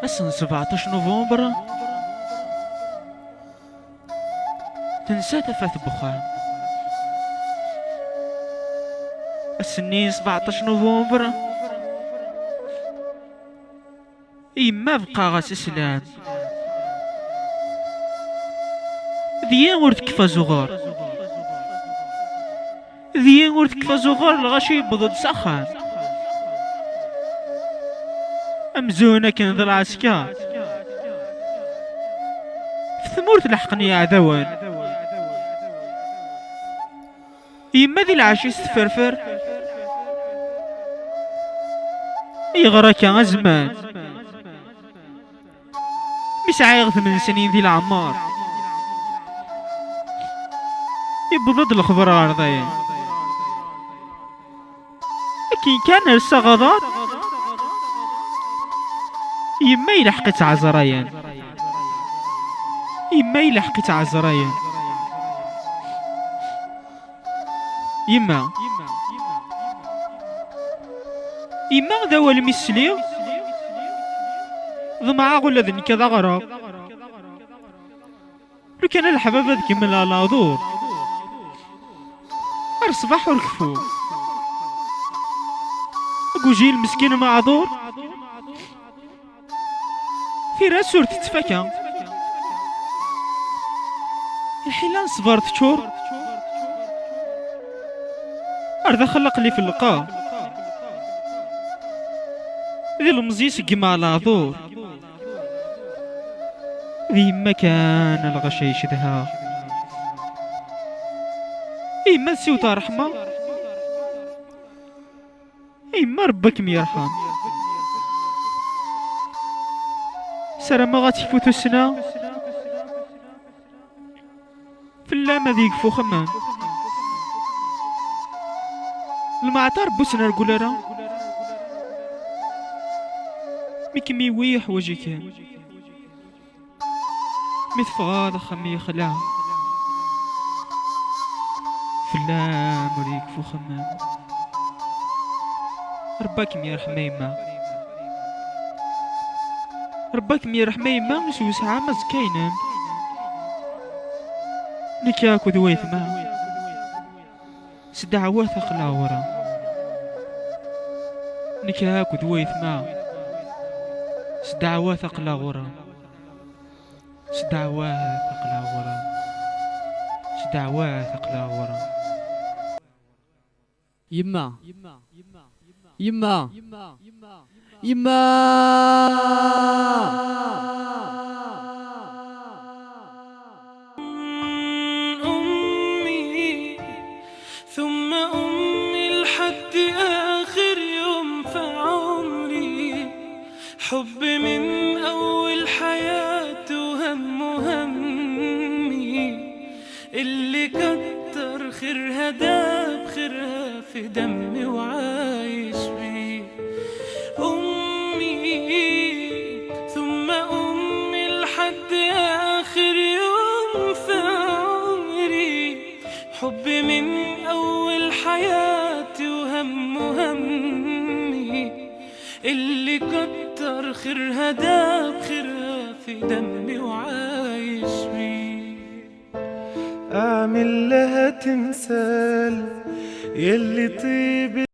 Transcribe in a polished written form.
السنة 17 نوفمبر تنسى تفات بخام. السنين 17 نوفمبر يما بقى غاس سلام ديان ورد كفا زغار ديان ورد كفا زغار الغاشي بضد سخان أمزونة كان ذا العسكر في ثمور تلحقني عدوان يما ذي العشيس تفرفر يغراك أزمان مسعى 8 سنين ذي العمار يبضد الخبر عرضين لكن كان رسا غضار يما يلحقت عزرايان يما يلحقت عزرايان يما ذا هو المسلي ضمعا غولا ذن كذا غراب لو كان الحباب ذكي من الألاذور الصباح والكفو أقوجي المسكين معذور في راسور تتفكى الحيلان صبرت تشور أرضا خلق لي في اللقاء ذي المزيس قما العذور ذي مكان الغشي شدها إما سيوتا رحمة إما ربك ميرحم سلام غاتي فوتو السنة في اللامة ذيك فو خمان المعطر بوسنا القلارة ميكمي ويح وجي كان مثفغاض خمي خلا في اللام وريك فو خمان رباك ميرحم يما رباك ميرحم يما نسو ساعة مزكاينام نكاكو ذويث ما سدعوات أقلا ورا نكاكو ذويث ما سدعوات أقلا ورا سدعوات أقلا ورا سدعوات أقلا ورا يما يما يما أمي ثم أمي لحد آخر يوم في عمري حب من أول حياتي وهم همي اللي كتر خيرها داب خيرها في دمي وعايش بيه أمي ثم أمي لحد آخر يوم في عمري حب من أول حياتي وهم همي اللي كتر خيرها داب خيرها في دمي وعايش بيه أعمل لها تمثال يلي طيب